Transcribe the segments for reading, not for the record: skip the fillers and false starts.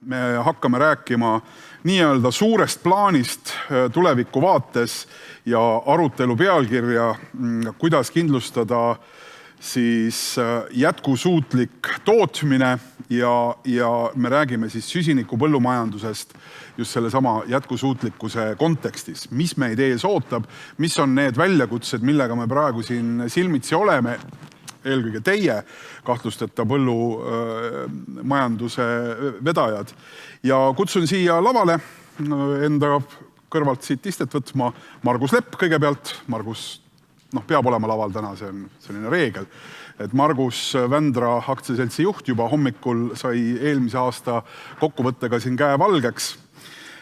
me hakkame rääkima nii-öelda suurest plaanist tuleviku vaates ja arutelu pealkirja, kuidas kindlustada siis jätkusuutlik tootmine ja me räägime siis süsiniku põllumajandusest just selle sama jätkusuutlikkuse kontekstis. Mis meid ees ootab, mis on need väljakutsed, millega me praegu siin silmitsi oleme, eelkõige teie kahtlusteta põllumajanduse vedajad. Ja kutsun siia lavale enda kõrvalt siit istet võtma Margus Lepp kõigepealt. Margus peab olema laval täna, see on selline reegel. Et Margus Vändra aktsiaseltsi juht juba hommikul sai eelmise aasta kokkuvõttega siin käe valgeks.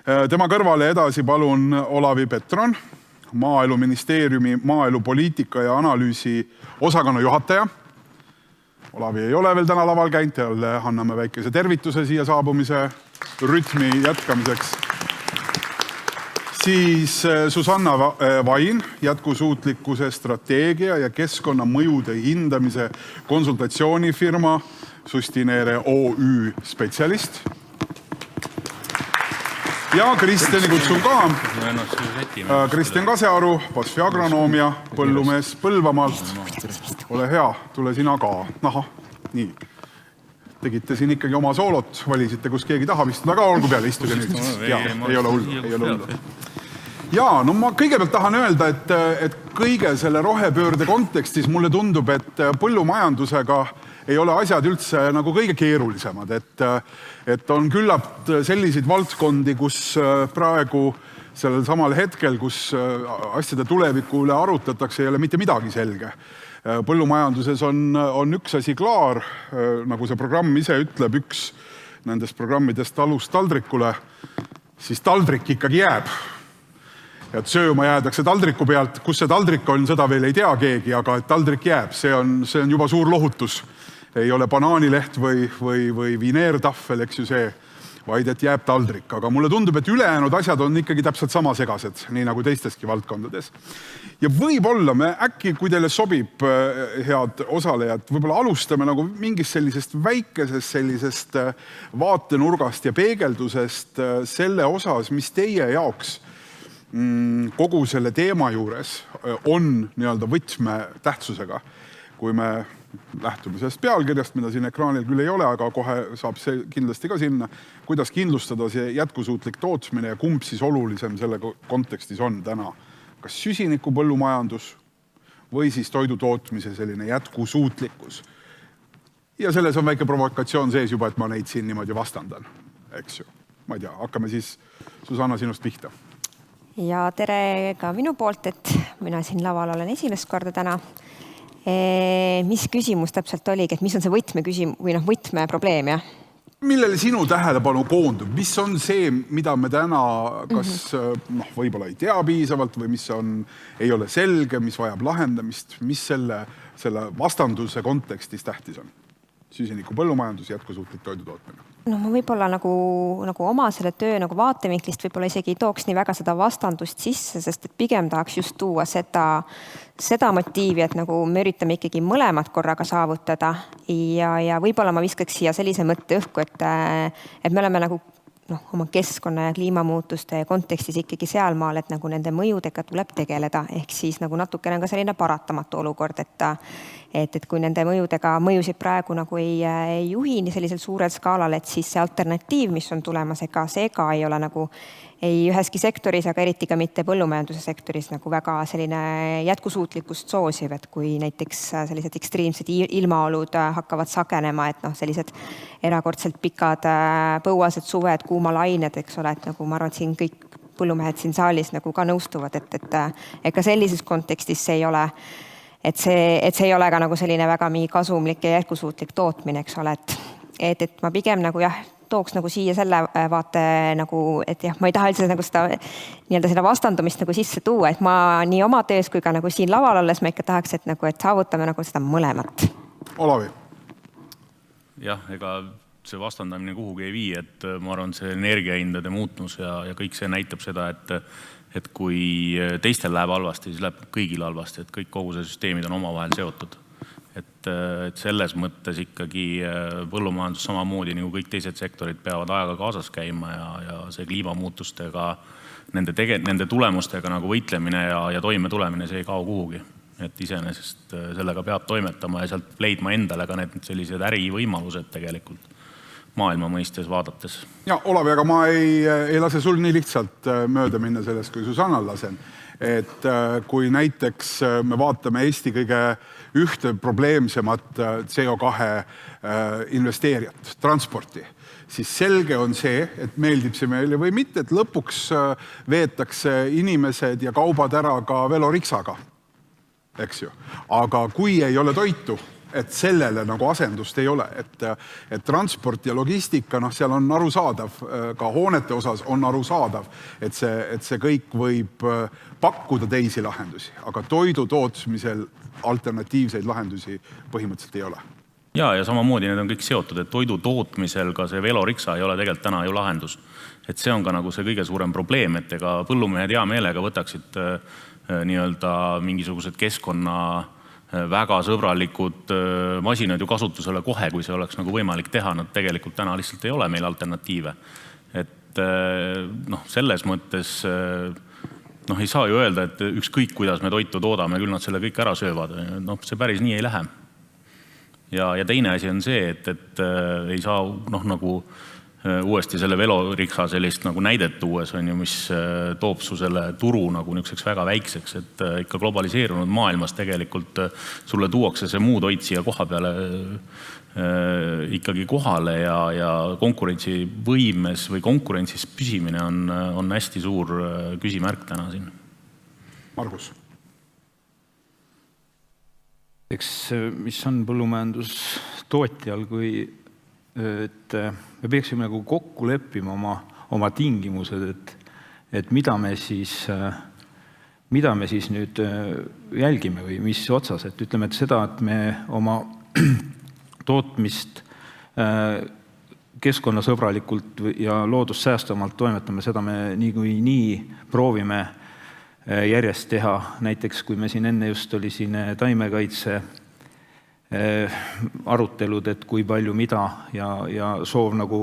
Tema kõrvale edasi palun Olavi Petron, Maaeluministeeriumi maaelupoliitika ja analüüsi osakonna juhataja. Olavi ei ole veel täna laval käinud, jälle anname väikese tervituse siia saabumise rütmi jätkamiseks. Siis Susanna Vain, jätkusuutlikkuse strateegia ja keskkonnamõjude hindamise konsultatsioonifirma Sustineere OÜ spetsialist. Ja Kristjani kutsun ka. Kristjan Kasearu, Pasfi agronoomia, põllumees Põlvamaalt. Ole hea, tule sina ka. Aha, nii. Tegite siin ikkagi oma soolot, valisite, kus keegi tahab istuda ka, olgu peale, istuge nüüd. Ei ole hullu. Ja, ma kõigepealt tahan öelda, et kõige selle rohepöörde kontekstis mulle tundub, et põllumajandusega ei ole asjad üldse nagu kõige keerulisemad. Et on küllap selliseid valdkondi, kus praegu sellel samal hetkel, kus asjade tuleviku üle arutatakse, ei ole mitte midagi selge. Põllumajanduses on üks asi klaar, nagu see programm ise ütleb, üks nendest programmidest alust taldrikule, siis taldrik ikkagi jääb. Et sööma jäädakse taldriku pealt, kus see taldrik on, seda veel ei tea keegi, aga et taldrik jääb, see on juba suur lohutus. Ei ole banaanileht või vineertahvel, eks ju see, vaid et jääb taldrik. Aga mulle tundub, et ülejäänud asjad on ikkagi täpselt sama segased, nii nagu teisteski valdkondades. Ja võib-olla me äkki, kui teile sobib, head osalejad, võib-olla alustame nagu mingist sellisest väikesest sellisest vaatenurgast ja peegeldusest selle osas, mis teie jaoks kogu selle teema juures on nii-öelda võtme tähtsusega. Kui me lähtume sellest pealkirjast, mida siin ekraanil küll ei ole, aga kohe saab see kindlasti ka sinna, kuidas kindlustada see jätkusuutlik tootmine ja kumb siis olulisem selle kontekstis on täna. Kas süsiniku põllumajandus või siis toidu tootmise selline jätkusuutlikkus. Ja selles on väike provokatsioon sees juba, et ma neid siin niimoodi vastandan. Eks ju. Ma ei tea, hakkame siis Susanna sinust pihta. Ja tere ka minu poolt, et mina siin laval olen esimest korda täna. Mis küsimus täpselt oligi, et mis on see võtmeprobleem, jah? Millele sinu tähelepanu koondub? Mis on see, mida me täna kas võib-olla ei tea piisavalt või mis ei ole selge, mis vajab lahendamist, mis selle vastanduse kontekstis tähtis on? Süsiniku põllumajandus, jätkusuutlik toidu tootmine. Ma võib-olla nagu oma selle töö vaatevinklist võib-olla isegi ei tooks nii väga seda vastandust sisse, sest et pigem tahaks just tuua seda motiivi, et nagu me üritame ikkagi mõlemad korraga saavutada ja võib-olla ma viskaks siia sellise mõtte õhku, et me oleme nagu oma keskkonna ja kliimamuutuste kontekstis ikkagi sealmaal, et nagu nende mõjudega tuleb tegeleda, ehk siis nagu natukene ka selline paratamatu olukord, et kui nende mõjusid praegu nagu ei juhi nii sellisel suurel skaalal, et siis see alternatiiv, mis on tulemas, ega see ka ei ole nagu ei üheski sektoris, aga eriti ka mitte põllumajanduse sektoris nagu väga selline jätkusuutlikkust soosiv, et kui näiteks sellised ekstreemsed ilmaolud hakkavad sagenema, et sellised erakordselt pikad põuased suved, kuumalained, eks ole, et nagu ma arvan, et siin kõik põllumehed siin saalis nagu ka nõustuvad, et ka sellises kontekstis see ei ole, et see ei ole ka nagu selline väga mingi kasumlik ja jätkusuutlik tootmine, eks ole, et ma pigem nagu tooks nagu siia selle vaate, et jah, ma ei taha üldse nagu seda vastandumist nagu sisse tuua, et ma nii oma töös kui ka nagu siin laval olles ma ikka tahaks, et saavutame nagu seda mõlemat. Olavi. Jah, ega see vastandamine kuhugi ei vii, et ma arvan, see energiahindade muutmus ja kõik see näitab seda, et kui teistel läheb halvasti, siis läheb kõigil halvasti, et kõik kogu see süsteemid on omavahel seotud. Et selles mõttes ikkagi põllumajandus samamoodi nagu kõik teised sektorid peavad ajaga kaasas käima ja see kliimamuutustega, nende tulemustega nagu võitlemine ja toime tulemine, see ei kao kuhugi. Et iseenesest sellega peab toimetama ja sealt leidma endale ka need sellised ärivõimalused tegelikult maailma mõistes vaadates. Ja Olav, aga ma ei lase sul nii lihtsalt mööda minna sellest, kui Susannal lasen. Et kui näiteks me vaatame Eesti kõige ühte probleemsemat CO2 investeerijat, transporti, siis selge on see, et meeldib see meile või mitte, et lõpuks veetakse inimesed ja kaubad ära ka veloriksaga, eks ju. Aga kui ei ole toitu, et sellele nagu asendust ei ole, et transport ja logistika, seal on arusaadav, ka hoonete osas on arusaadav, et see kõik võib pakkuda teisi lahendusi, aga toidu tootmisel alternatiivseid lahendusi põhimõtteliselt ei ole. Ja samamoodi need on kõik seotud, et toidu tootmisel ka see veloriksa ei ole tegelikult täna ju lahendus. Et see on ka nagu see kõige suurem probleem, et ega põllumehed hea meelega võtaksid nii-öelda mingisugused keskkonna väga sõbralikud masinad ju kasutusele kohe, kui see oleks nagu võimalik teha. Nad tegelikult täna lihtsalt ei ole meil alternatiive. Et selles mõttes ei saa ju öelda, et ükskõik kuidas me toitu toodame, küll nad selle kõik ära söövad. See päris nii ei lähe. Ja teine asi on see, et ei saa nagu uuesti selle veloriksa sellist nagu näidet uues on ju, mis toob su selle turu nagu niiseks väga väikseks, et ikka globaliseerunud maailmas tegelikult sulle tuuakse see muu toit siia koha peale ikkagi kohale ja konkurentsivõimes või konkurentsis püsimine on hästi suur küsimärk täna siin. Margus. Eks mis on põllumajandustootjal, kui et me peaksime nagu kokku leppima oma tingimused, et mida me siis nüüd jälgime või mis otsas. Et ütleme, et seda, et me oma tootmist keskkonnasõbralikult ja loodussäästamalt toimetame, seda me nii proovime järjest teha. Näiteks, kui me siin enne just oli siin taimekaitse arutelud, et kui palju mida ja soov nagu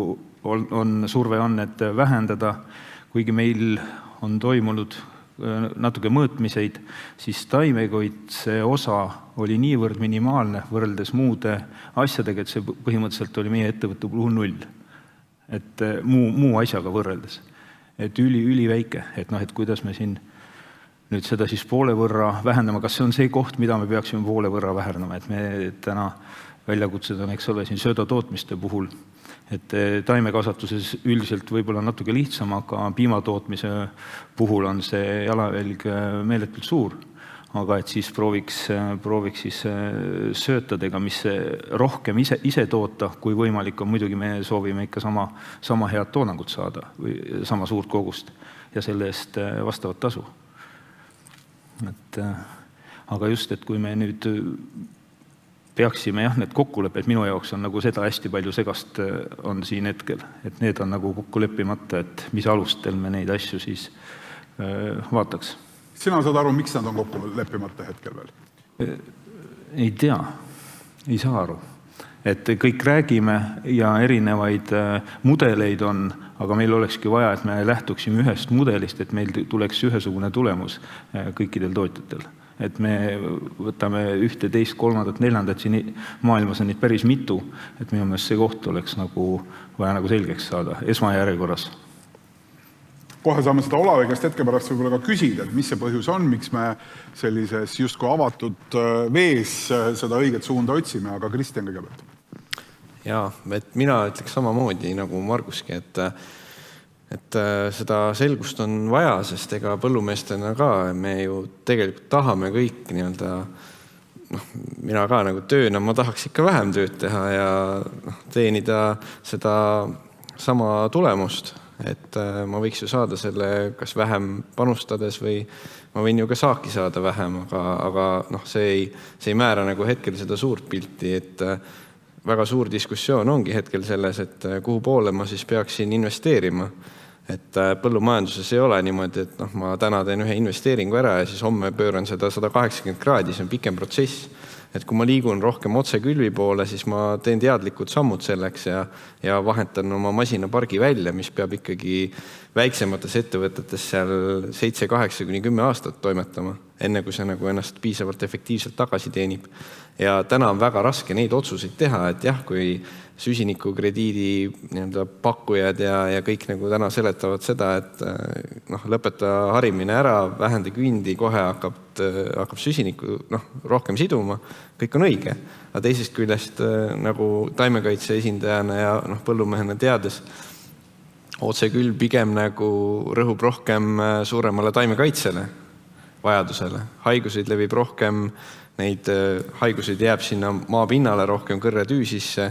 surve on, et vähendada, kuigi meil on toimunud natuke mõõtmiseid, siis taimekaitse osa oli niivõrd minimaalne võrreldes muude asjadega, et see põhimõtteliselt oli meie ettevõtte puhul 0. Et muu asjaga võrreldes. Et üli väike, et kuidas me siin nüüd seda siis poole võrra vähendama, kas see on see koht, mida me peaksime poole võrra vähendama, et me täna väljakutsed on, eks ole, siin söödatootmiste puhul, et taimekasvatuses üldiselt võib-olla natuke lihtsam, aga piimatootmise puhul on see jalajälg meeletult suur, aga et siis prooviks siis söötadega, mis rohkem ise toota, kui võimalik on, muidugi me soovime ikka sama head toonangut saada või sama suurt kogust ja selle eest vastavat tasu. Aga just, et kui me nüüd peaksime need kokkulepped, minu jaoks on nagu seda hästi palju segast on siin hetkel, et need on nagu kokku leppimata, et mis alustel me neid asju siis vaataks. Sina saad aru, miks nad on kokku leppimata hetkel veel? Ei tea, ei saa aru. Et kõik räägime ja erinevaid mudeleid on, aga meil olekski vaja, et me lähtuksime ühest mudelist, et meil tuleks ühesugune tulemus kõikidel tootjatel. Et me võtame 1, 2, 3, 4, siin maailmas on neid päris mitu, et minu meelest see koht oleks vaja nagu selgeks saada, esmajärjekorras. Kohe saame seda Olavi käest hetke pärast võib-olla ka küsida, et mis see põhjus on, miks me sellises justkui avatud vees seda õiget suunda otsime, aga Kristjan kõigepealt. Jaa, et mina ütleks samamoodi nagu Marguski, et seda selgust on vaja, sest ega põllumeestena ka me ju tegelikult tahame kõik nii-öelda, mina ka nagu tööna, ma tahaks ikka vähem tööd teha ja teenida seda sama tulemust. Et ma võiks ju saada selle kas vähem panustades või ma võin ju ka saaki saada vähem, aga see ei määra nagu hetkel seda suurt pilti, et väga suur diskussioon ongi hetkel selles, et kuhu poole ma siis peaksin investeerima. Et põllumajanduses ei ole niimoodi, et ma täna teen ühe investeeringu ära ja siis homme pööran seda 180 kraadi, see on pikem protsess. et kui ma liigun rohkem otsekülvi poole, siis ma teen teadlikud sammud selleks ja vahetan oma masinapargi välja, mis peab ikkagi väiksemates ettevõtetes seal 7-8-10 aastat toimetama, enne kui see nagu ennast piisavalt efektiivselt tagasi teenib. Ja täna on väga raske neid otsuseid teha, et jah, kui süsinikukrediidi pakkujad ja kõik nagu täna seletavad seda, et lõpeta harimine ära, vähenda küündi, kohe hakkab süsiniku rohkem siduma, kõik on õige. Aga teisest küljest nagu taimekaitse esindajana ja põllumehena teades, otse küll pigem nagu rõhub rohkem suuremale taimekaitsele vajadusele. Haiguseid levib rohkem, neid haiguseid jääb sinna maapinnale rohkem kõrretüü sisse,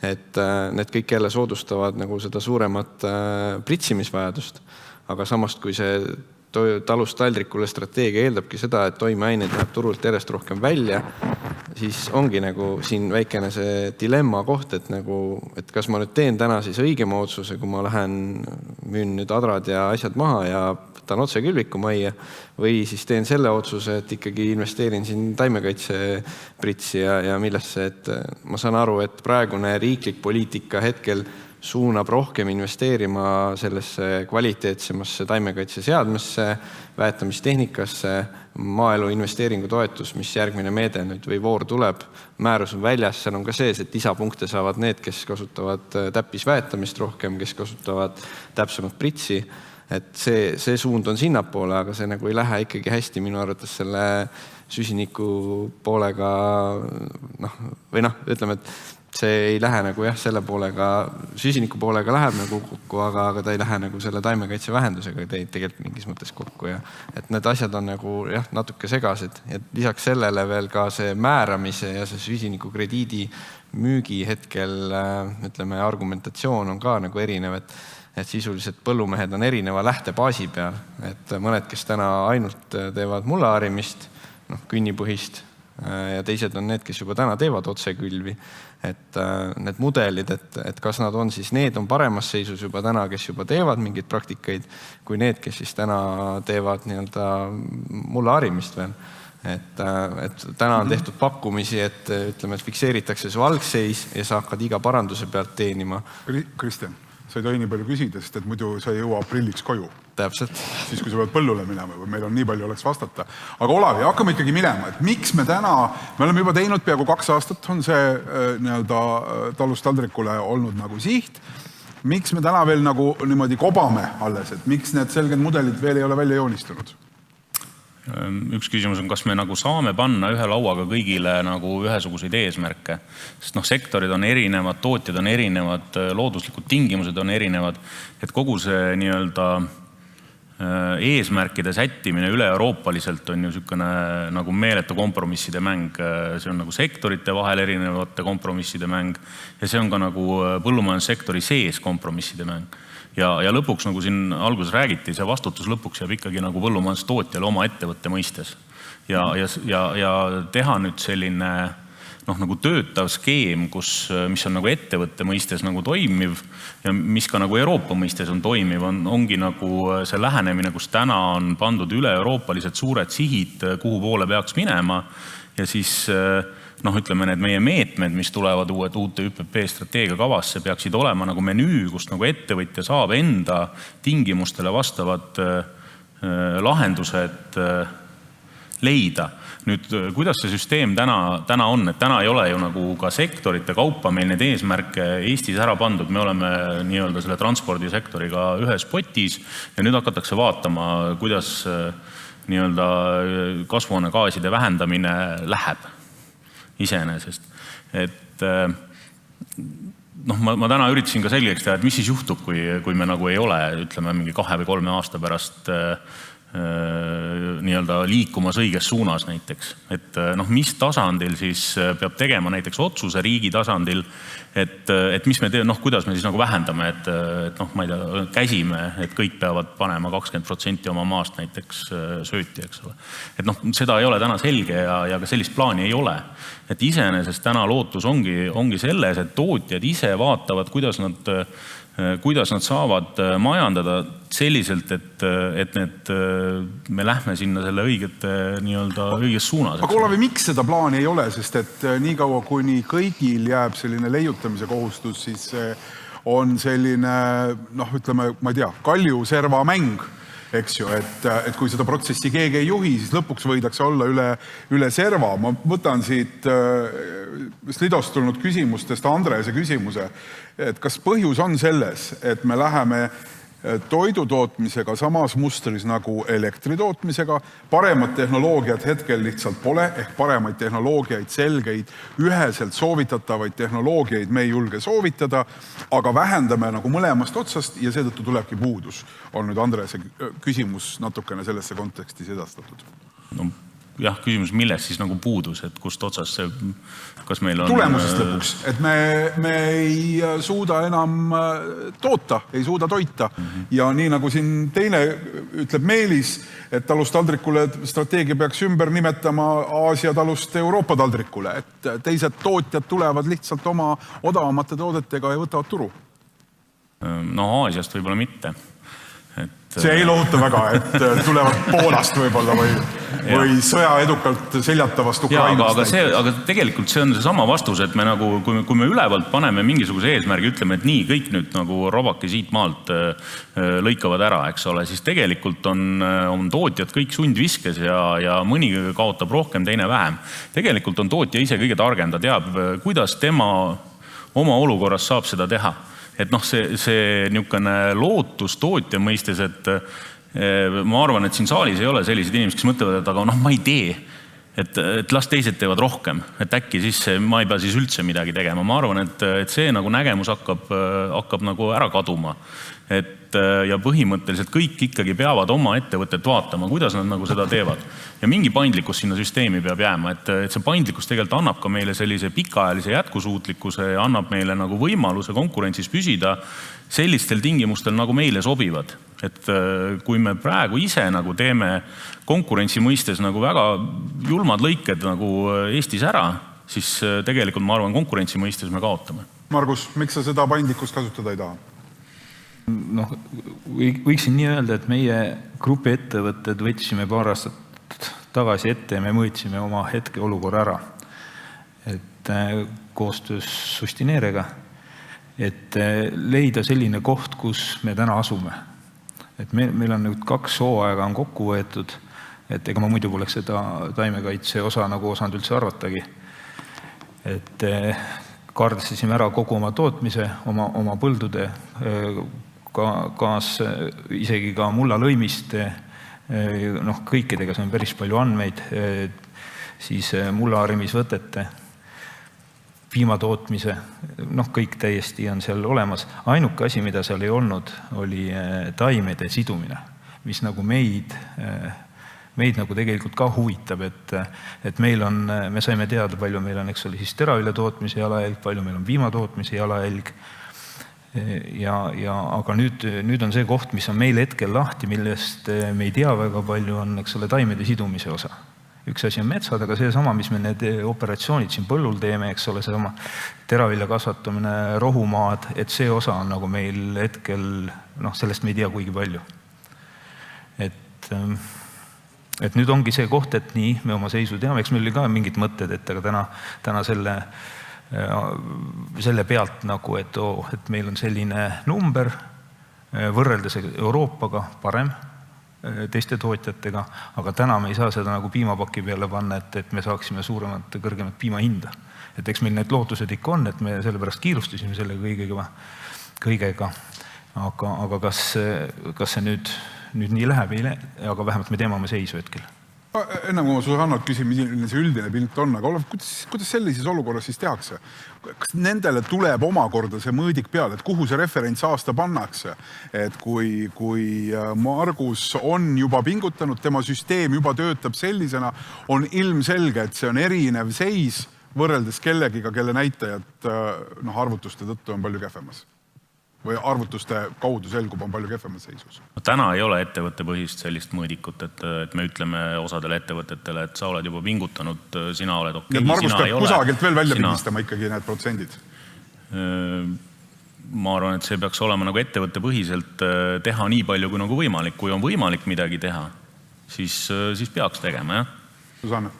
et need kõik jälle soodustavad nagu seda suuremat pritsimisvajadust. Aga samast, kui see talust taldrikule strateegia eeldabki seda, et toimeaineid läheb turult järjest rohkem välja, siis ongi nagu siin väikene see dilemma koht, et kas ma nüüd teen täna siis õigema otsuse, kui ma müün nüüd adrad ja asjad maha ja võtan otse külviku majja, või siis teen selle otsuse, et ikkagi investeerin siin taimekaitsepritsi ja millesse, et ma saan aru, et praegune riiklik poliitika hetkel suunab rohkem investeerima sellesse kvaliteetsemasse taimekaitseseadmesse, väetamistehnikasse, maaelu investeeringutoetus, mis järgmine meede nüüd või voor tuleb, määrus on väljas, seal on ka sees, et lisapunkte saavad need, kes kasutavad täppisväetamist rohkem, kes kasutavad täpsemat pritsi, et see suund on sinnapoole, aga see nagu ei lähe ikkagi hästi minu arvates selle süsiniku poolega, ütleme, et see ei lähe nagu selle poolega, süsiniku poolega läheb nagu kokku, aga ta ei lähe nagu selle taimekaitse vähendusega tegelikult mingis mõttes kokku ja et need asjad on nagu natuke segased. Ja lisaks sellele veel ka see määramise ja see süsiniku krediidi müügi hetkel, ütleme, argumentatsioon on ka nagu erinev, et sisuliselt põllumehed on erineva lähtebaasi peal, et mõned, kes täna ainult teevad mullaharimist, künnipõhist, ja teised on need, kes juba täna teevad otsekülvi, et need mudelid, et kas nad on siis, need on paremas seisus juba täna, kes juba teevad mingeid praktikaid, kui need, kes siis täna teevad mullaharimist veel. Et täna on tehtud pakkumisi, et ütleme, et fikseeritakse su algseis ja sa hakkad iga paranduse pealt teenima. Kristjan, sa ei tohi nii palju küsida, sest et muidu sa ei jõua aprilliks koju. Täpselt. Siis, kui sa pead põllule minema või meil on nii palju oleks vastata. Aga Olavi, hakkame ikkagi minema, et miks me oleme juba teinud peaaegu 2 aastat, on see talust taldrikule olnud nagu siht. Miks me täna veel nagu niimoodi kobame alles, et miks need selged mudelid veel ei ole välja joonistunud? Üks küsimus on, kas me nagu saame panna ühe lauaga kõigile nagu ühesuguseid eesmärke, sest sektorid on erinevad, tootjad on erinevad, looduslikud tingimused on erinevad, et kogu see eesmärkide sättimine üle-euroopaliselt on ju niisugune nagu meeletu kompromisside mäng, see on nagu sektorite vahel erinevate kompromisside mäng ja see on ka nagu põllumajandussektori sees kompromisside mäng. Ja lõpuks, nagu siin alguses räägiti, see vastutus lõpuks jääb ikkagi nagu põllumajandustootjale oma ettevõtte mõistes. Ja teha nüüd selline nagu töötav skeem, mis on nagu ettevõtte mõistes nagu toimiv ja mis ka nagu Euroopa mõistes on toimiv, ongi nagu see lähenemine, kus täna on pandud üle-euroopalised suured sihid, kuhu poole peaks minema ja siis ütleme, need meie meetmed, mis tulevad uute ÜPP strateegia kavasse, peaksid olema nagu menüü, kust nagu ettevõtja saab enda tingimustele vastavad lahendused leida. Nüüd, kuidas see süsteem täna on, et täna ei ole ju nagu ka sektorite kaupa meil need eesmärke Eestis ära pandud, me oleme nii-öelda selle transpordisektoriga ühes potis ja nüüd hakatakse vaatama, kuidas nii-öelda kasvuhoonegaaside vähendamine läheb iseenesest. Et ma täna üritasin ka selgeks teha, et mis siis juhtub, kui me nagu ei ole, ütleme, mingi 2 või 3 aasta pärast nii-öelda liikumas õiges suunas näiteks. Et mis tasandil siis peab tegema näiteks otsuse riigi tasandil, et mis me teeme, kuidas me siis nagu vähendame, et ma ei tea, käsime, et kõik peavad panema 20% oma maast näiteks sööti, eks ole. Et seda ei ole täna selge ja ka sellist plaani ei ole. Et iseenesest täna lootus ongi selles, et tootjad ise vaatavad, kuidas nad kuidas nad saavad majandada selliselt, et me lähme sinna selle õiges suunas. Aga Olavi, miks seda plaani ei ole? Sest et niikaua, kuni kõigil jääb selline leiutamise kohustus, siis on selline, ütleme, ma ei tea, kalju-serva mäng, eks ju, et kui seda protsessi keegi ei juhi, siis lõpuks võidakse olla üle serva. Ma võtan siit Slidost tulnud küsimustest Andrese küsimuse, et kas põhjus on selles, et me läheme toidutootmisega samas mustris nagu elektritootmisega, paremad tehnoloogiad hetkel lihtsalt pole, ehk paremaid tehnoloogiaid, selgeid, üheselt soovitatavaid tehnoloogiaid me ei julge soovitada, aga vähendame nagu mõlemast otsast ja seetõttu tulebki puudus. On nüüd Andrese küsimus natukene sellesse kontekstis edastatud. No, jah, küsimus, milles siis nagu puudus, et kust otsas see, kas meil on... Tulemusest lõpuks, et me ei suuda enam toota, ei suuda toita. Ja nii nagu siin teine ütleb Meelis, et talust taldrikule strateegia peaks ümber nimetama Aasia talust Euroopa taldrikule, et teised tootjad tulevad lihtsalt oma odavamate toodetega ja võtavad turu. No Aasiast võib-olla mitte. See ei lohuta väga, et tulevad Poolast võib-olla või sõja edukalt seljatavast Ukrainast. Aga tegelikult see on see sama vastus, et me nagu, kui me ülevalt paneme mingisuguse eesmärgi, ütleme, et nii, kõik nüüd nagu robaki siit maalt lõikavad ära, eks ole, siis tegelikult on tootjad kõik sundviskes ja mõni kaotab rohkem, teine vähem. Tegelikult on tootja ise kõige targem, ta teab, kuidas tema oma olukorras saab seda teha. Et see niisugune lootus tootja mõistes, et ma arvan, et siin saalis ei ole sellised inimesed, kes mõtlevad, et aga ma ei tee, et las teised teevad rohkem, et äkki siis ma ei pea siis üldse midagi tegema. Ma arvan, et see nagu nägemus hakkab nagu ära kaduma. Ja põhimõtteliselt kõik ikkagi peavad oma ettevõtet vaatama, kuidas nad nagu seda teevad. Ja mingi paindlikkus sinna süsteemi peab jääma, et see paindlikkus tegelikult annab ka meile sellise pikaajalise jätkusuutlikkuse ja annab meile nagu võimaluse konkurentsis püsida sellistel tingimustel, nagu meile sobivad. Et kui me praegu ise nagu teeme konkurentsi mõistes nagu väga julmad lõiked nagu Eestis ära, siis tegelikult ma arvan, konkurentsi mõistes me kaotame. Margus, miks sa seda paindlikkust kasutada ei taha? Võiksin nii öelda, et meie grupi ettevõtted võtsime paar aastat tagasi ette ja me mõõtsime oma hetke olukorra ära. Et koostöös Sustineerega, et leida selline koht, kus me täna asume. Et meil on nüüd 2 hooaega on kokku võetud, et ega ma muidu poleks seda taimekaitse osa nagu osanud üldse arvatagi. Et kaardistasime ära kogu oma tootmise, oma põldude, isegi ka mulla lõimiste, kõikidega, see on päris palju andmeid, siis mulla harimisvõtete, piimatootmise, kõik täiesti on seal olemas. Ainuke asi, mida seal ei olnud, oli taimede sidumine, mis nagu meid nagu tegelikult ka huvitab, et me saime teada, palju meil on, eks oli siis teravilja tootmise jalajälg, palju meil on piimatootmise jalajälg. Aga nüüd on see koht, mis on meil hetkel lahti, millest me ei tea väga palju, on eks ole taimede sidumise osa. Üks asi on metsad, aga see sama, mis me need operatsioonid siin põllul teeme, eks ole, see sama teravilja kasvatamine, rohumaad, et see osa on nagu meil hetkel, sellest me ei tea kuigi palju. Et nüüd ongi see koht, et nii, me oma seisu teame, eks meil oli ka mingid mõtted, et aga täna selle pealt nagu, et meil on selline number võrreldes Euroopaga parem teiste tootjatega, aga täna me ei saa seda nagu piimapaki peale panna, et me saaksime suuremat ja kõrgemat piimahinda. Et eks meil need lootused ikka on, et me sellepärast kiirustasime selle kõigega. Aga kas see nüüd nii läheb, aga vähemalt me teeme oma seisu hetkel. Enne kui ma Susannalt küsin, milline see üldine pilt on, aga Olav, kuidas sellises olukorras siis tehakse? Kas nendele tuleb omakorda see mõõdik peale, et kuhu see referentsaasta pannakse? Et kui Margus on juba pingutanud, tema süsteem juba töötab sellisena, on ilmselge, et see on erinev seis võrreldes kellegiga, kelle näitajad arvutuste tõttu on palju kehvemas. Või arvutuste kaudu selgub, on palju kehvemas seisus. Täna ei ole ettevõtte põhist sellist mõõdikut, et me ütleme osadele ettevõtetele, et sa oled juba pingutanud, sina oled okei, Margus peab kusagilt veel välja pildistama ikkagi need protsendid? ma arvan, et see peaks olema nagu ettevõtte põhiselt teha nii palju kui nagu võimalik. Kui on võimalik midagi teha, siis peaks tegema, jah. Susanne?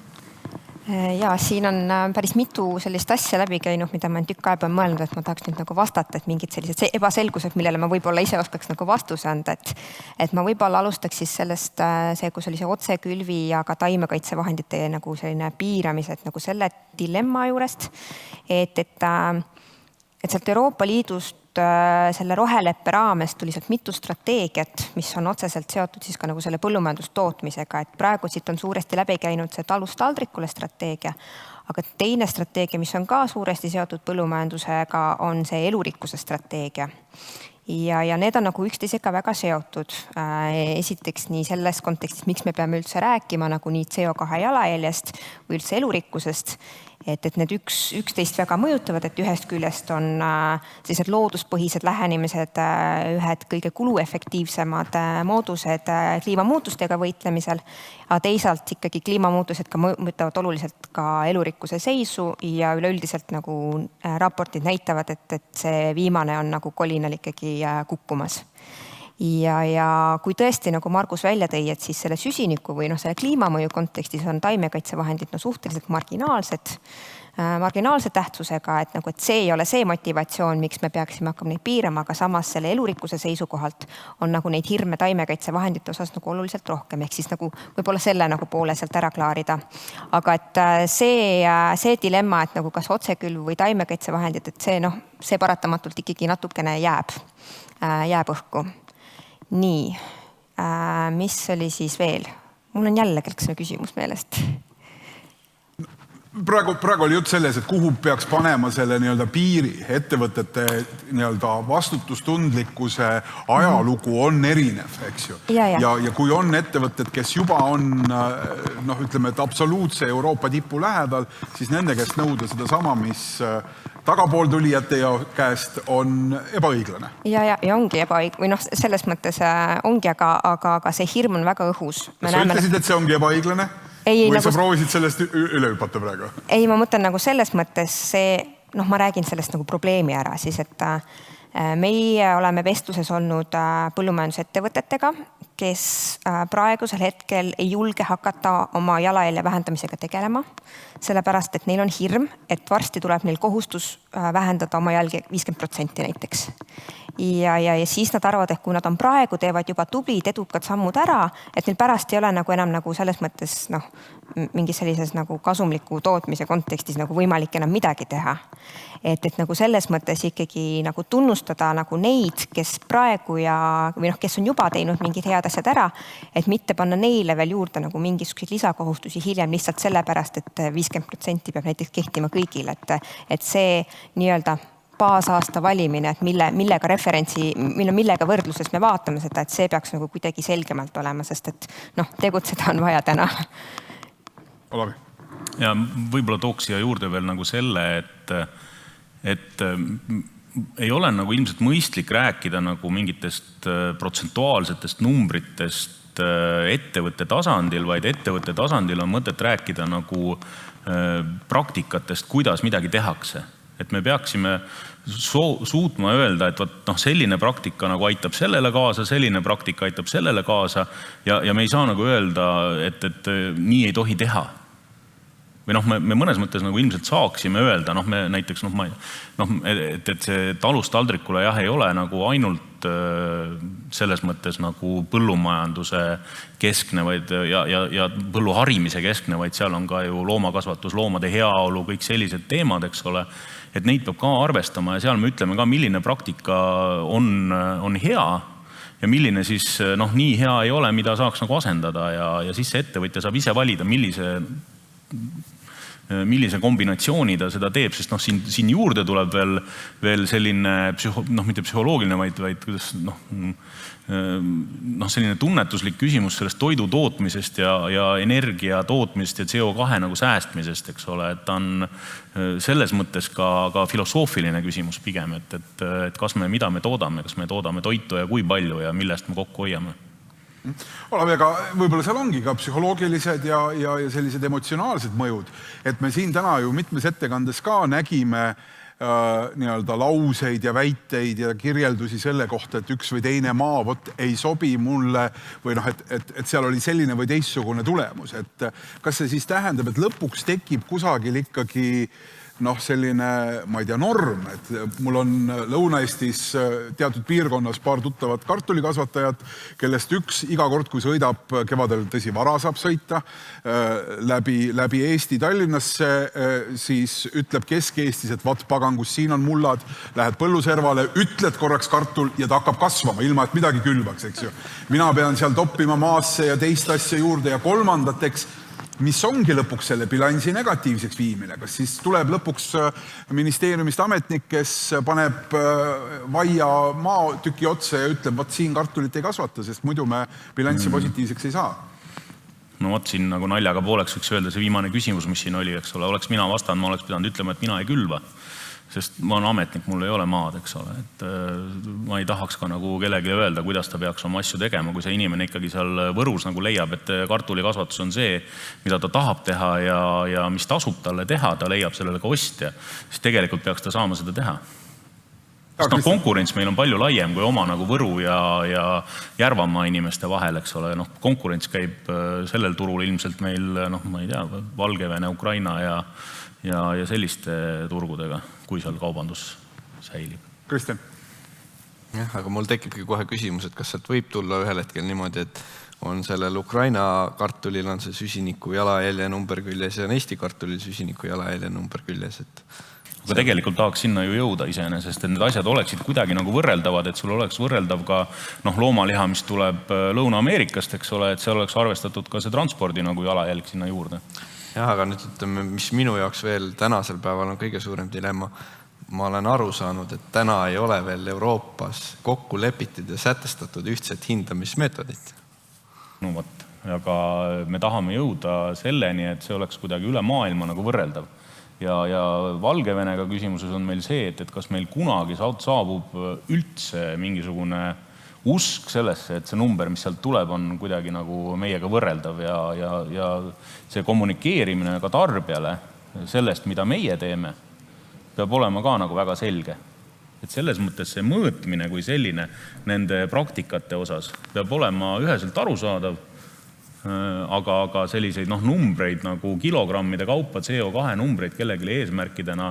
Ja siin on päris mitu sellist asja läbi käinud, mida ma tükk aega olen mõelnud, et ma tahaks nüüd nagu vastata, et mingid sellised ebaselgused, millele ma võib-olla ise oskaks nagu vastuse anda. Et ma võib-olla alustaks siis sellest, kus oli see otsekülvi ja ka taimekaitsevahendite nagu selline piiramised nagu selle dilemma juurest, et sealt Euroopa Liidust selle roheleppe raames tuli sealt mitu strateegiat, mis on otseselt seotud siis ka nagu selle põllumajandustootmisega, et praegu siit on suuresti läbi käinud see talust taldrikule strateegia, aga teine strateegia, mis on ka suuresti seotud põllumajandusega, on see elurikkuse strateegia. Ja need on nagu üksteisega väga seotud. Esiteks nii selles kontekstis, miks me peame üldse rääkima nagu nii CO2 jalajäljest või üldse elurikkusest, et need üksteist väga mõjutavad, et ühest küljest on sellised looduspõhised lähenemised ühed kõige kuluefektiivsemad moodused kliimamuutustega võitlemisel, aga teisalt ikkagi kliimamuutused ka mõjutavad oluliselt ka elurikkuse seisu ja üleüldiselt nagu raportid näitavad, et see viimane on nagu kolinal ikkagi kukkumas. Ja kui tõesti, nagu Margus välja tõi, et siis selle süsiniku või selle kliimamõju kontekstis on taimekaitsevahendid suhteliselt marginaalse tähtsusega, et see ei ole see motivatsioon, miks me peaksime hakkama neid piirama, aga samas selle elurikkuse seisukohalt on nagu neid hirme taimekaitsevahendite osas nagu oluliselt rohkem, ehk siis nagu võib-olla selle nagu poole sealt ära klaarida. Aga et see dilemma, et nagu kas otsekülv või taimekaitsevahendid, et see paratamatult ikkagi natukene jääb õhku. Nii, mis oli siis veel? Mul on jälle kelksime küsimus meelest. Praegu oli jutt selles, et kuhu peaks panema selle piiri. Ettevõtete vastutustundlikkuse ajalugu on erinev, eks ju. Ja kui on ettevõtted, kes juba on, ütleme, et absoluutse Euroopa tipu lähedal, siis nende käest nõuda seda sama, mis tagapool tulijate käest on ebaõiglane. Ja ongi ebaõiglane, või selles mõttes ongi, aga see hirm on väga õhus. Sa ütlesid, et see ongi ebaõiglane? Või sa proovisid sellest üle hüpata praegu? Ei, ma mõtlen nagu selles mõttes see, ma räägin sellest nagu probleemi ära siis, et meie oleme vestluses olnud põllumajandusettevõtetega, kes praegusel hetkel ei julge hakata oma jalajälje vähendamisega tegelema, sellepärast, et neil on hirm, et varsti tuleb neil kohustus vähendada oma jalgi 50% näiteks. Ja siis nad arvavad, et kui nad on praegu, teevad juba tublid, edukad sammud ära, et neil pärast ei ole nagu enam nagu selles mõttes mingis sellises nagu kasumliku tootmise kontekstis nagu võimalik enam midagi teha. Et nagu selles mõttes ikkagi nagu tunnustada nagu neid, kes praegu või kes on juba teinud mingid head asjad ära, et mitte panna neile veel juurde nagu mingisuguseid lisakohustusi hiljem lihtsalt sellepärast, et 50% peab näiteks kehtima kõigil, et see nii-öelda baasaasta valimine, et millega võrdluses me vaatame seda, et see peaks nagu kuidagi selgemalt olema, sest et tegutseda on vaja täna. Olavi. Ja võib-olla tooks siia juurde veel nagu selle, et ei ole nagu ilmselt mõistlik rääkida nagu mingitest protsentuaalsetest numbritest ettevõtte tasandil, vaid ettevõtte tasandil on mõtet rääkida nagu praktikatest, kuidas midagi tehakse. Et me peaksime suutma öelda, et selline praktika nagu aitab sellele kaasa, selline praktika aitab sellele kaasa ja me ei saa nagu öelda, et nii ei tohi teha. Või me mõnes mõttes nagu ilmselt saaksime öelda, me näiteks, et see talust taldrikule jah ei ole nagu ainult selles mõttes nagu põllumajanduse keskne ja põlluharimise keskne, vaid seal on ka ju loomakasvatus, loomade heaolu, kõik sellised teemad, eks ole, et neid peab ka arvestama ja seal me ütleme ka, milline praktika on hea ja milline siis nii hea ei ole, mida saaks nagu asendada ja siis see ettevõtja saab ise valida, millise kombinatsiooni ta seda teeb, sest siin juurde tuleb veel selline mitte psühholoogiline, vaid kuidas selline tunnetuslik küsimus sellest toidu tootmisest ja energia tootmisest ja CO2 nagu säästmisest, eks ole, et ta on selles mõttes ka filosoofiline küsimus pigem, et mida me toodame, kas me toodame toitu ja kui palju ja millest me kokku hoiame. Olav, aga võib-olla seal ongi ka psühholoogilised ja sellised emotsionaalsed mõjud, et me siin täna ju mitmes ettekandes ka nägime nii-öelda lauseid ja väiteid ja kirjeldusi selle kohta, et üks või teine maa ei sobi mulle või et seal oli selline või teistsugune tulemus. Et kas see siis tähendab, et lõpuks tekib kusagil ikkagi selline, ma ei tea, norm, et mul on Lõuna-Eestis teatud piirkonnas paar tuttavat kartulikasvatajat, kellest üks iga kord, kui sõidab, kevadel tõsi vara saab sõita, läbi Eesti Tallinnasse, siis ütleb Kesk-Eestis, et vaat pagan, kus siin on mullad, lähed põlluservale, ütled korraks kartul ja ta hakkab kasvama, ilma et midagi külvaks, eks ju. Mina pean seal toppima maasse ja teist asja juurde ja kolmandateks, mis ongi lõpuks selle bilansi negatiivseks viimine. Kas siis tuleb lõpuks ministeeriumist ametnik, kes paneb vaia maatüki otsa ja ütleb, vaat siin kartulit ei kasvata, sest muidu me bilanssi positiivseks ei saa? No vot siin nagu naljaga pooleks võiks öelda see viimane küsimus, mis siin oli, eks ole. Oleks mina vastanud, ma oleks pidanud ütlema, et mina ei külva. Sest ma olen ametnik, mul ei ole maad, eks ole. Et ma ei tahaks ka nagu kellegi öelda, kuidas ta peaks oma asju tegema, kui see inimene ikkagi seal Võrus nagu leiab, et kartulikasvatus on see, mida ta tahab teha ja mis tasub talle teha, ta leiab sellele ka ostja, siis tegelikult peaks ta saama seda teha. Sest konkurents meil on palju laiem kui oma nagu Võru ja Järvamaa inimeste vahel, eks ole. Konkurents käib sellel turul ilmselt meil, ma ei tea, Valgevene, Ukraina ja selliste turgudega, kui seal kaubandus säilib. Kristjan? Jah, aga mul tekibki kohe küsimus, et kas sealt võib tulla ühel hetkel niimoodi, et on sellel Ukraina kartulil on see süsiniku jalajälje number küljes ja on Eesti kartulil süsiniku jalajälje number küljes. Aga tegelikult tahaks sinna ju jõuda iseenesest, et need asjad oleksid kuidagi nagu võrreldavad, et sul oleks võrreldav ka loomaliha, mis tuleb Lõuna-Ameerikast, eks ole, et see oleks arvestatud ka see transpordi nagu jalajälg sinna juurde. Jah, aga nüüd ütleme, mis minu jaoks veel tänasel päeval on kõige suurem dilemma. Ma olen aru saanud, et täna ei ole veel Euroopas kokku lepitud ja sätestatud ühtset hindamismeetodit. No vot, aga me tahame jõuda selleni, et see oleks kuidagi üle maailma nagu võrreldav. Ja Valgevenega küsimuses on meil see, et kas meil kunagi saabub üldse mingisugune usk sellesse, et see number, mis sealt tuleb, on kuidagi nagu meiega võrreldav ja see kommunikeerimine ka tarbijale sellest, mida meie teeme, peab olema ka nagu väga selge. Et selles mõttes see mõõtmine kui selline nende praktikate osas peab olema üheselt arusaadav, aga selliseid numbreid nagu kilogrammide kaupa CO2 numbreid kellegi eesmärkidena,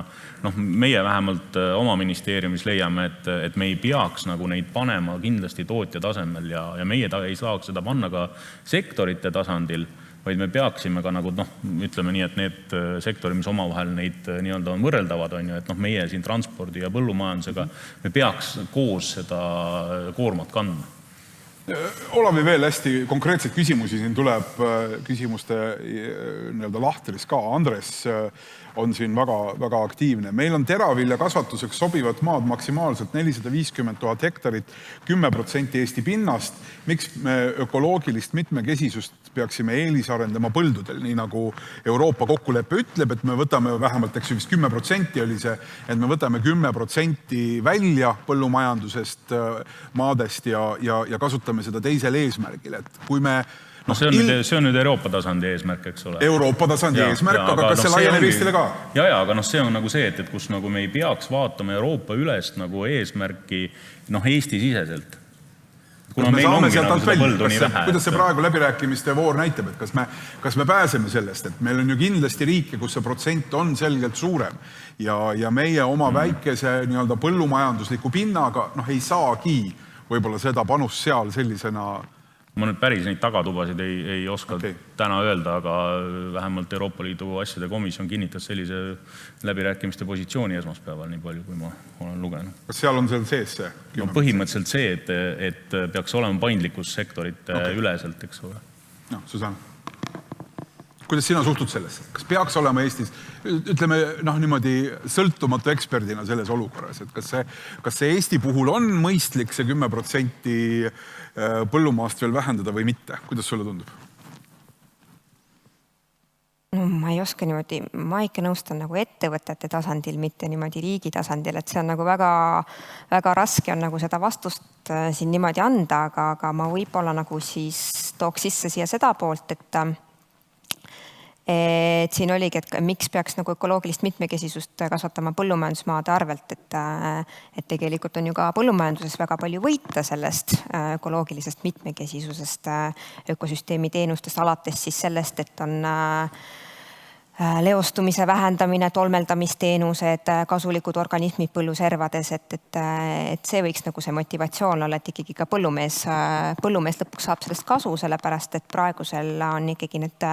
meie vähemalt oma ministeeriumis leiame, et me ei peaks nagu neid panema kindlasti tootja tasemel ja meie ei saaks seda panna ka sektorite tasandil, vaid me peaksime ka nagu, ütleme nii, et need sektori, mis omavahel neid nii-öelda on võrreldavad, on ju, et meie siin transpordi ja põllumajandusega me peaks koos seda koormat kandma. Olavi veel hästi konkreetseid küsimusi, siin tuleb küsimuste nii-öelda lahteris ka. Andres on siin väga aktiivne. Meil on teravilja kasvatuseks sobivat maad maksimaalselt 450 000 hektarit, 10% Eesti pinnast. Miks me ökoloogilist mitmekesisust peaksime eelisarendama põldudel, nii nagu Euroopa kokkulepe ütleb, et me võtame vähemalt, eks ju, 10% oli see, et me võtame 10% välja põllumajandusest, maadest ja kasutame seda teisel eesmärgil, et kui me see on nüüd Euroopa tasandi eesmärk, eks ole. Euroopa tasandi eesmärk, aga kas see laieneb Eestile ka? Aga see on nagu see, et kus nagu me ei peaks vaatama Euroopa ülest nagu eesmärki Eesti-siseselt. Kuna me saame sealt alt välja, kuidas see praegu läbirääkimiste voor näitab, et kas me pääseme sellest, et meil on ju kindlasti riike, kus see protsent on selgelt suurem ja meie oma väikese nii-öelda põllumajandusliku pinnaga ei saagi võib-olla seda panust seal sellisena. Ma nüüd päris neid tagatubasid ei oska täna öelda, aga vähemalt Euroopa Liidu asjade komisjon kinnitas sellise läbirääkimiste positsiooni esmaspäeval, nii palju, kui ma olen lugenud. Kas seal on seal sees see? Põhimõtteliselt see, et peaks olema paindlikkus sektorite üleselt, eks ole. Susanne, kuidas sina suhtud sellesse? Kas peaks olema Eestis, ütleme niimoodi sõltumatu eksperdina selles olukorras, et kas see Eesti puhul on mõistlik see 10% põllumaast veel vähendada või mitte? Kuidas sulle tundub? Ma ei oska niimoodi, ma ikka nõustan nagu ettevõtete tasandil, mitte niimoodi riigi tasandil, et see on nagu väga raske on nagu seda vastust siin niimoodi anda, aga ma võib-olla nagu siis tooks sisse siia seda poolt, Et siin oligi, et miks peaks nagu ökoloogilist mitmekesisust kasvatama põllumajandusmaade arvelt, et tegelikult on ju ka põllumajanduses väga palju võita sellest ökoloogilisest mitmekesisusest, ökosüsteemi teenustest alates siis sellest, et on leostumise vähendamine, tolmeldamisteenused, kasulikud organismid põlluservades, et see võiks nagu see motivatsioon olla, et ikkagi ka põllumees lõpuks saab sellest kasu, sellepärast et praegusel on ikkagi need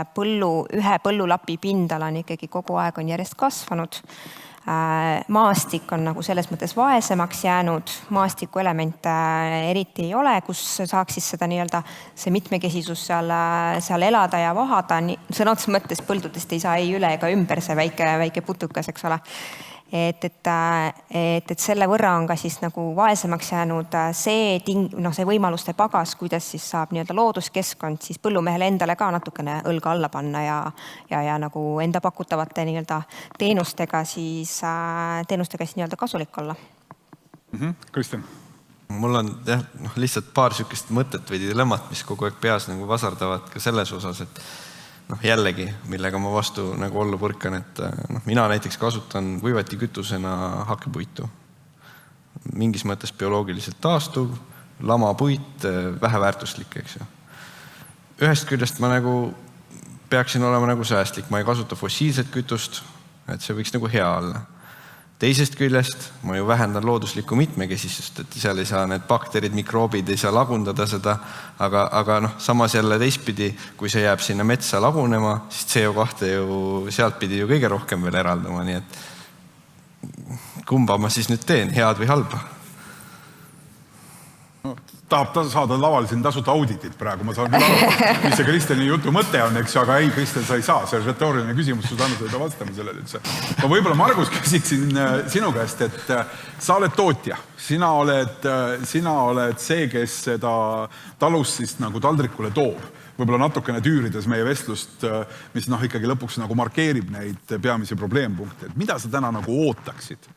ühe põllulapi pindala on ikkagi kogu aeg on järjest kasvanud. Maastik on nagu selles mõttes vaesemaks jäänud, maastiku elemente eriti ei ole, kus saaks siis seda nii-öelda see mitmekesisus seal elada ja vahada. Sõna otseses mõttes põldudest ei saa ei üle ega ümber see väike putukas, eks ole. Et selle võrra on ka siis nagu vaesemaks jäänud see võimaluste pagas, kuidas siis saab nii-öelda looduskeskkond siis põllumehele endale ka natukene õlga alla panna ja nagu enda pakutavate nii-öelda teenustega siis nii-öelda kasulik olla. Kristjan? Mul on lihtsalt paar sükest mõtet või dilemmat, mis kogu aeg peas nagu vasardavad ka selles osas, et jällegi, millega ma vastu nagu olla põrkan, et mina näiteks kasutan kuivati kütusena hakepuitu. Mingis mõttes bioloogiliselt taastuv, lamapuit, väheväärtuslik, eks ju. Ühest küljest ma nagu peaksin olema nagu säästlik, ma ei kasuta fossiilset kütust, et see võiks nagu hea olla. Teisest küljest ma ju vähendan looduslikku mitmekesisust, et seal ei saa need bakterid, mikroobid ei saa lagundada seda, aga samas jälle teistpidi, kui see jääb sinna metsa lagunema, siis CO2 ju sealt pidi ju kõige rohkem veel eraldama, nii et kumba ma siis nüüd teen, head või halba? Tahab saada laval siin tasuta auditit praegu, ma saan küll aru, mis see Kristjani jutu mõte on, eks ju, aga ei, Kristjan, sa ei saa, see on retooriline küsimus, su saanud ei vastama sellele üldse. Ma võib-olla, Margus, küsiksin sinu käest, et sa oled tootja, sina oled see, kes seda talust siis nagu taldrikule toob. Võib-olla natukene tüürides meie vestlust, mis ikkagi lõpuks nagu markeerib neid peamisi probleempunkte. Et mida sa täna nagu ootaksid?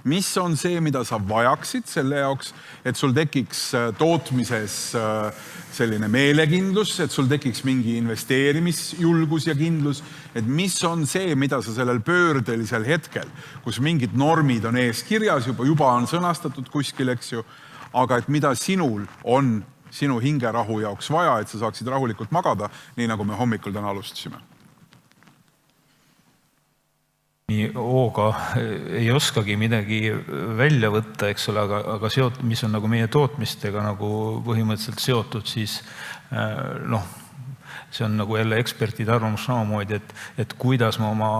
Mis on see, mida sa vajaksid selle jaoks, et sul tekiks tootmises selline meelekindlus, et sul tekiks mingi investeerimisjulgus ja kindlus, et mis on see, mida sa sellel pöördelisel hetkel, kus mingid normid on ees kirjas, juba on sõnastatud kuskil, eks ju, aga et mida sinul on sinu hingerahu jaoks vaja, et sa saaksid rahulikult magada, nii nagu me hommikul täna alustasime. Nii hooga ei oskagi midagi välja võtta, eks ole, aga mis on nagu meie tootmistega nagu põhimõtteliselt seotud, siis see on nagu jälle ekspertide arvamus samamoodi, et kuidas ma oma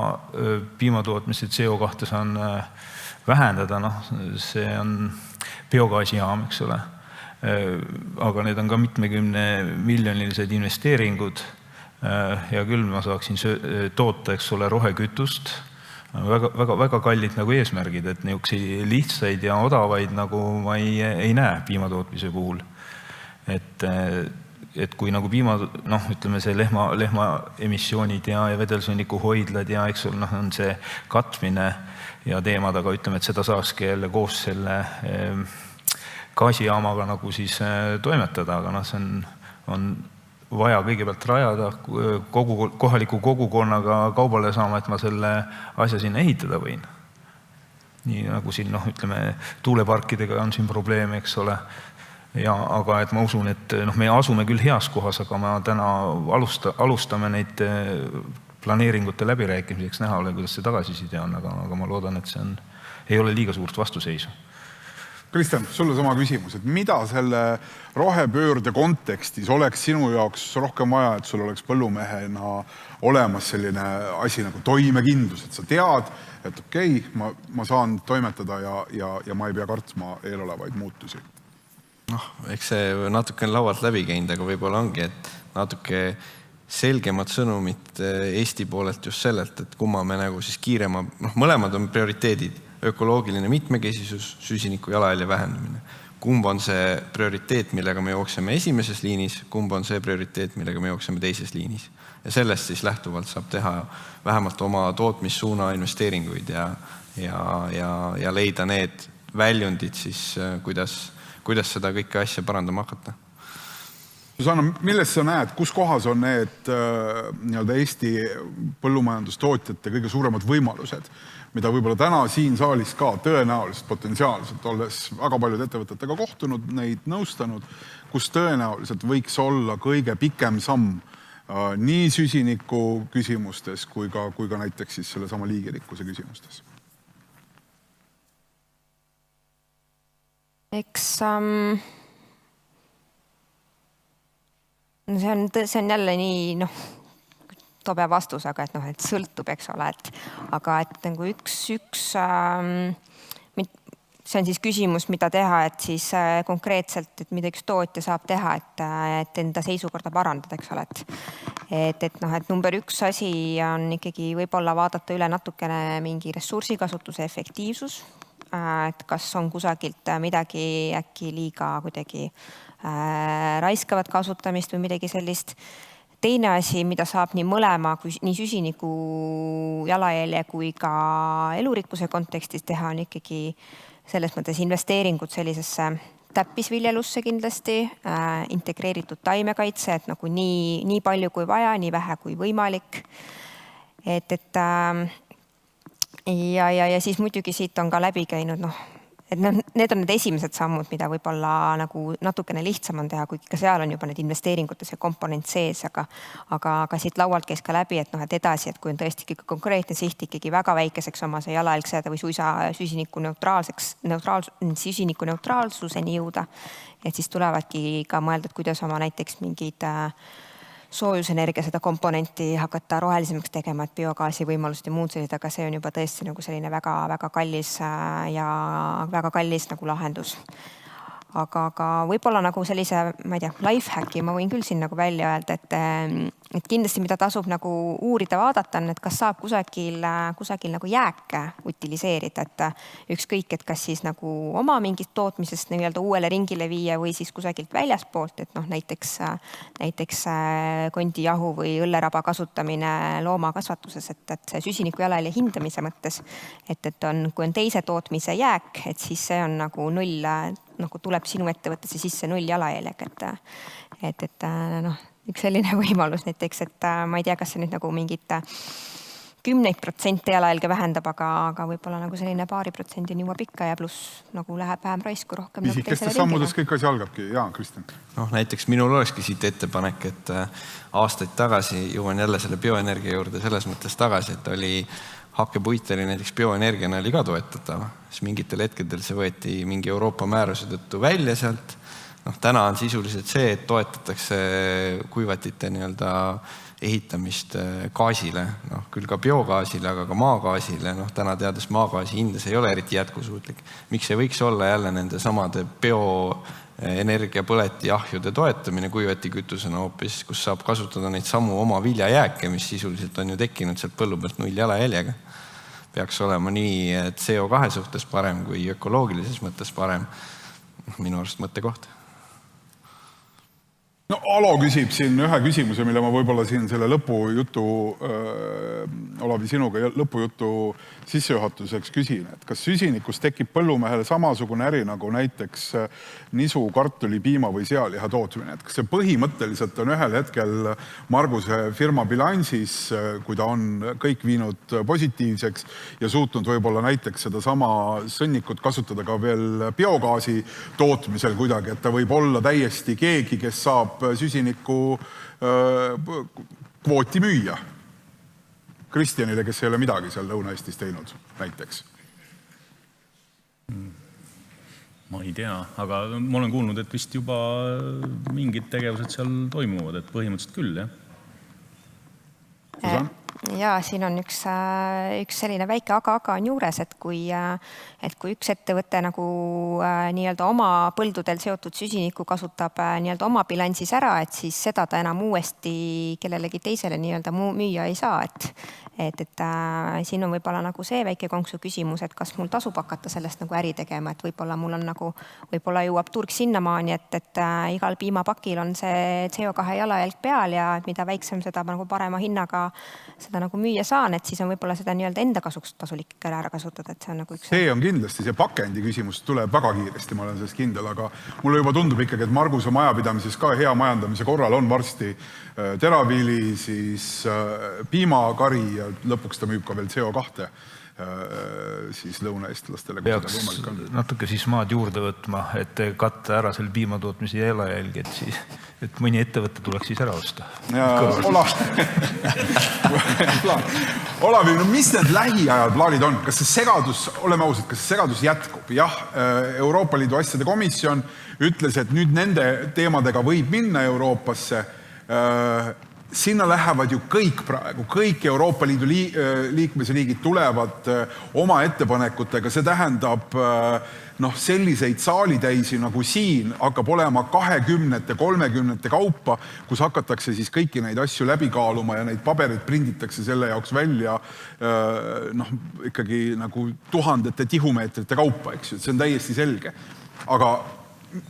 piimatootmise CO2 saan vähendada, see on biogaasijaam, eks ole. Aga need on ka mitmekümne miljonilised investeeringud. Hea küll, ma saaksin toota, eks ole, rohekütust, väga kallid nagu eesmärgid, et niisuguseid lihtsaid ja odavaid nagu ma ei näe piimatootmise puhul. Et kui nagu ütleme see lehma emissioonid ja vedelsõnniku hoidlad ja eks on see katmine ja teemad, aga ütleme, et seda saakski jälle koos selle gaasijaamaga nagu siis toimetada, aga see on vaja kõigepealt rajada kohaliku kogukonnaga kaubale saama, et ma selle asja sinna ehitada võin. Nii nagu siin, ütleme, tuuleparkidega on siin probleeme, eks ole. Aga et ma usun, et me asume küll heas kohas, aga me täna alustame neid planeeringute läbirääkimiseks näha ole, kuidas see tagasiside on, aga ma loodan, et see ei ole liiga suurt vastuseisu. Kristjan, sulle sama küsimus, et mida selle rohepöörde kontekstis oleks sinu jaoks rohkem vaja, et sul oleks põllumehena olemas selline asi nagu toimekindlus, et sa tead, et okei, ma saan toimetada ja ma ei pea kartma eelolevaid muutusi? Eks see natuke on laualt läbi käinud, aga võib-olla ongi, et natuke selgemad sõnumid Eesti poolelt just sellelt, et kumma me nagu siis kiirema, mõlemad on prioriteedid. Ökoloogiline mitmekesisus, süsiniku jalajälje vähendamine. Kumb on see prioriteet, millega me jookseme esimeses liinis, kumb on see prioriteet, millega me jookseme teises liinis. Ja sellest siis lähtuvalt saab teha vähemalt oma tootmissuuna investeeringuid ja leida need väljundid siis, kuidas seda kõike asja parandama hakata. Susanna, milles sa näed, kus kohas on need nii-öelda Eesti põllumajandustootjate kõige suuremad võimalused, mida võib-olla täna siin saalis ka tõenäoliselt potentsiaalselt, olles väga paljud ettevõtetega kohtunud, neid nõustanud, kus tõenäoliselt võiks olla kõige pikem samm nii süsiniku küsimustes kui ka näiteks siis selle sama liigirikkuse küsimustes? Eks see on jälle nii, tobe vastus, aga et sõltub, eks ole, aga et nagu üks, see on siis küsimus, mida teha, et siis konkreetselt, et mida üks tootja saab teha, et enda seisukorda parandada, eks ole, et number üks asi on ikkagi võib-olla vaadata üle natukene mingi ressursikasutuse efektiivsus, et kas on kusagilt midagi äkki liiga kuidagi raiskavat kasutamist või midagi sellist. Teine asi, mida saab nii mõlema, nii süsiniku jalajälje kui ka elurikkuse kontekstis teha, on ikkagi selles mõttes investeeringud sellisesse täppisviljelusse kindlasti, integreeritud taimekaitse, et nagu nii palju kui vaja, nii vähe kui võimalik. Ja siis muidugi siit on ka läbi käinud, et need on need esimesed sammud, mida võib-olla nagu natukene lihtsam on teha, kuigi ka seal on juba need investeeringutes ja komponent sees, aga siit laualt käis ka läbi, et edasi, et kui on tõesti konkreetne siht ikkagi väga väikeseks oma see jalajälg seada või suisa süsiniku neutraalsuseni jõuda, et siis tulevadki ka mõelda, et kuidas oma näiteks mingid soojusenergia seda komponenti hakata rohelisemaks tegema, et biogaasi võimalused ja muud sellised, aga see on juba tõesti nagu selline väga kallis ja väga kallis nagu lahendus. Aga võib-olla nagu sellise, ma ei tea, lifehacki ma võin küll siin nagu välja öelda, et kindlasti mida tasub nagu uurida, vaadata on, et kas saab kusagil nagu jääke utiliseerida, et ükskõik, et kas siis nagu oma mingist tootmisest nii-öelda uuele ringile viia või siis kusagilt väljaspoolt, et näiteks kondijahu või õlleraba kasutamine loomakasvatuses, et see süsiniku jalajälje hindamise mõttes, et on, kui on teise tootmise jääk, et siis see on nagu null, nagu tuleb sinu ettevõttesse sisse null jalajäljega, et üks selline võimalus näiteks, et ma ei tea, kas see nüüd nagu mingit 10% jalajälge vähendab, aga võib-olla nagu selline 2% jõuab ikka ja pluss nagu läheb vähem raisku rohkem. Pisikestes sammudes kõik asi algabki. Jaa, Kristjan. Näiteks minul olekski siit ettepanek, et aastaid tagasi jõuan jälle selle bioenergia juurde selles mõttes tagasi, et oli hakkepuit oli näiteks bioenergiana oli ka toetatav, siis mingitel hetkedel see võeti mingi Euroopa määruse tõttu välja sealt. Täna on sisuliselt see, et toetatakse kuivatite nii-öelda ehitamist gaasile, küll ka biogaasile, aga ka maagaasile. Täna teades maagaasi hindas ei ole eriti jätkusuutlik. Miks ei võiks olla jälle nende samade bioenergia põletiahjude toetamine kuivatikütusena hoopis, kus saab kasutada neid samu oma viljajääke, mis sisuliselt on ju tekkinud sealt põllu pealt null jalajäljega. Peaks olema nii CO2 suhtes parem kui ökoloogilises mõttes parem. Minu arust mõttekoht. Alo küsib siin ühe küsimuse, mille ma võib-olla siin selle lõpujutu, Olavi sinuga lõpujutu sissejuhatuseks küsin, et kas süsinikus tekib põllumehele samasugune äri nagu näiteks nisu, kartuli, piima või sealiha tootmine, et kas see põhimõtteliselt on ühel hetkel Marguse firma bilansis, kui ta on kõik viinud positiivseks ja suutnud võib-olla näiteks seda sama sõnnikut kasutada ka veel biogaasi tootmisel kuidagi, et ta võib olla täiesti keegi, kes saab süsiniku kvooti müüa Kristjanile, kes ei ole midagi seal Lõuna-Eestis teinud näiteks? Ma ei tea, aga ma olen kuulnud, et vist juba mingid tegevused seal toimuvad, et põhimõtteliselt küll, jah. Susan? Ja siin on üks selline väike aga on juures, et kui üks ettevõte nagu nii-öelda oma põldudel seotud süsiniku kasutab nii-öelda oma bilansis ära, et siis seda ta enam uuesti kellelegi teisele nii-öelda müüa ei saa, et siin on võib-olla nagu see väike konksu küsimus, et kas mul tasub hakata sellest nagu äri tegema, et võib-olla mul on nagu, võib-olla jõuab turg sinnamaani, et igal piimapakil on see CO2 jalajälg peal ja mida väiksem seda nagu parema hinnaga seda nagu müüa saan, et siis on võib-olla seda nii-öelda enda kasuks tasulik ära kasutada, et see on nagu üks. See on kindlasti, see pakendi küsimus tuleb väga kiiresti, ma olen sellest kindel, aga mulle juba tundub ikkagi, et Marguse majapidamises ka hea majandamise korral on varsti teravili, siis piimakari ja lõpuks ta müüb ka veel CO2 siis lõunaeestlastele. Peaks natuke siis maad juurde võtma, et katta ära selle piimatootmise jalajälgi, et mõni ettevõtte tuleks siis ära osta. Olavi, no mis need lähiajal plaanid on? Kas see segadus, oleme ausad, kas see segadus jätkub? Jah, Euroopa Liidu asjade komisjon ütles, et nüüd nende teemadega võib minna Euroopasse. Sinna lähevad ju kõik praegu, kõik Euroopa Liidu liikmesriigid tulevad oma ettepanekutega. See tähendab selliseid saalitäisi nagu siin hakkab olema 20-30 kaupa, kus hakatakse siis kõiki neid asju läbi kaaluma ja neid paberid prinditakse selle jaoks välja ikkagi nagu tuhandete tihumeetrite kaupa, eks ju. See on täiesti selge. Aga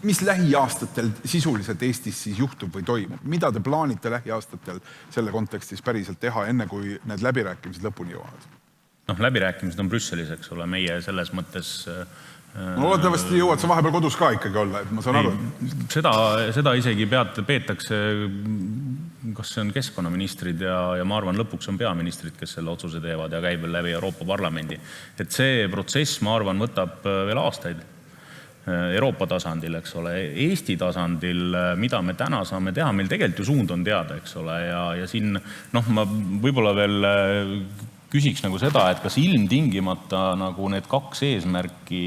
mis lähiaastatel sisuliselt Eestis siis juhtub või toimub? Mida te plaanite lähiaastatel selle kontekstis päriselt teha, enne kui need läbirääkimised lõpuni jõuavad? Läbirääkimised on Brüsselis, eks ole, meie selles mõttes... Loodetavasti jõuad sa vahepeal kodus ka ikkagi olla, et ma saan aru. Seda isegi peetakse, kas see on keskkonnaministrid ja ma arvan, lõpuks on peaministrid, kes selle otsuse teevad ja käib läbi Euroopa Parlamendi. Et see protsess, ma arvan, võtab veel aastaid. Euroopa tasandil, eks ole, Eesti tasandil, mida me täna saame teha, meil tegelikult ju suund on teada, eks ole, ja siin, ma võib-olla veel küsiks nagu seda, et kas ilmtingimata nagu need kaks eesmärki,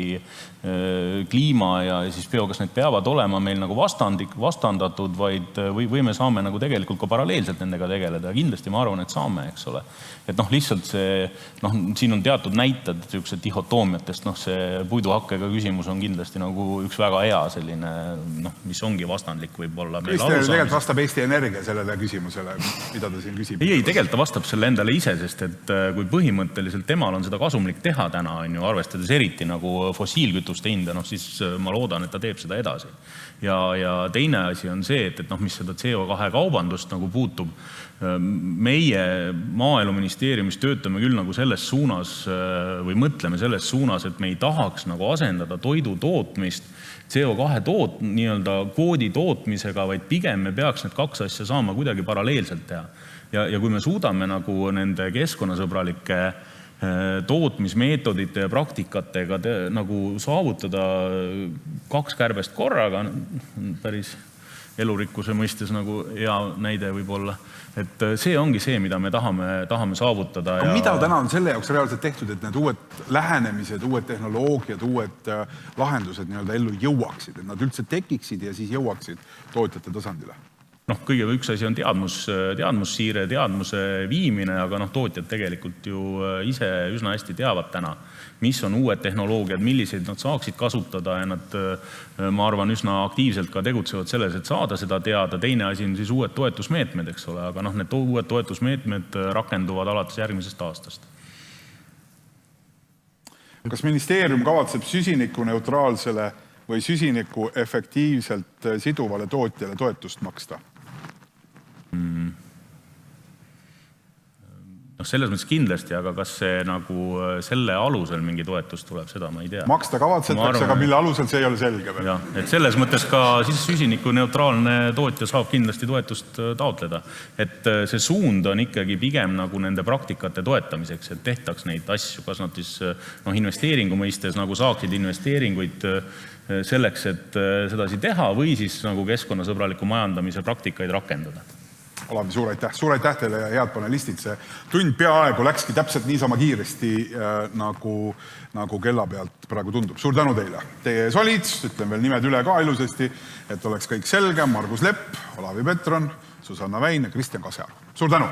kliima ja siis bio, kas need peavad olema meil nagu vastandatud, või me saame nagu tegelikult ka paralleelselt nendega tegeleda. Kindlasti ma arvan, et saame, eks ole. Et lihtsalt see, siin on teatud näited dihotoomiatest, see puiduhakkega küsimus on kindlasti nagu üks väga hea selline, mis ongi vastandlik võib-olla. Kristel tegelikult vastab Eesti Energia sellele küsimusele, mida ta siin küsib. Ei, tegelikult ta vastab selle endale ise, sest et kui põhimõtteliselt temal on seda kasumlik teha täna, arvestades eriti nagu fossiilkütuste hinda, siis ma loodan, et ta teeb seda edasi. Ja teine asi on see, et mis seda CO2 kaubandust nagu puutub, meie Maaeluministeeriumis töötame küll nagu selles suunas või mõtleme selles suunas, et me ei tahaks nagu asendada toidu tootmist CO2 kvoodi tootmisega, vaid pigem me peaks need kaks asja saama kuidagi paralleelselt teha. Ja kui me suudame nagu nende keskkonnasõbralike tootmismeetodite ja praktikatega nagu saavutada kaks kärbest korraga, päris elurikkuse mõistes nagu hea näide võib-olla, et see ongi see, mida me tahame saavutada. Aga mida täna on selle jaoks reaalselt tehtud, et need uued lähenemised, uued tehnoloogiad, uued lahendused ellu jõuaksid, et nad üldse tekiksid ja siis jõuaksid tootjate tasandile? Kõige üks asi on teadmussiire, teadmuse viimine, aga tootjad tegelikult ju ise üsna hästi teavad täna, mis on uued tehnoloogiad, milliseid nad saaksid kasutada ja nad, ma arvan, üsna aktiivselt ka tegutsevad selles, et saada seda teada. Teine asi on siis uued toetusmeetmed, eks ole, aga need uued toetusmeetmed rakenduvad alates järgmisest aastast. Kas ministeerium kavatseb süsinikuneutraalsele või süsiniku efektiivselt siduvale tootjale toetust maksta? Selles mõttes kindlasti, aga kas see nagu selle alusel mingi toetus tuleb, seda ma ei tea. Maksta kavatsetakse, aga mille alusel see ei ole selge veel. Ja, et selles mõttes ka siis süsinikuneutraalne tootja saab kindlasti toetust taotleda. Et see suund on ikkagi pigem nagu nende praktikate toetamiseks, et tehtaks neid asju, kas nad siis investeeringu mõistes nagu saaksid investeeringuid selleks, et sedasi teha või siis nagu keskkonnasõbraliku majandamise praktikaid rakendada. Olavi, suur aitäh teile ja head panelistid. See tund peaaegu läkski täpselt niisama kiiresti, nagu kella pealt praegu tundub. Suur tänu teile. Teie ees olid, ütlen veel nimed üle ka ilusasti, et oleks kõik selge. Margus Lepp, Olavi Petron, Susanna Väin ja Kristjan Kasearu. Suur tänu!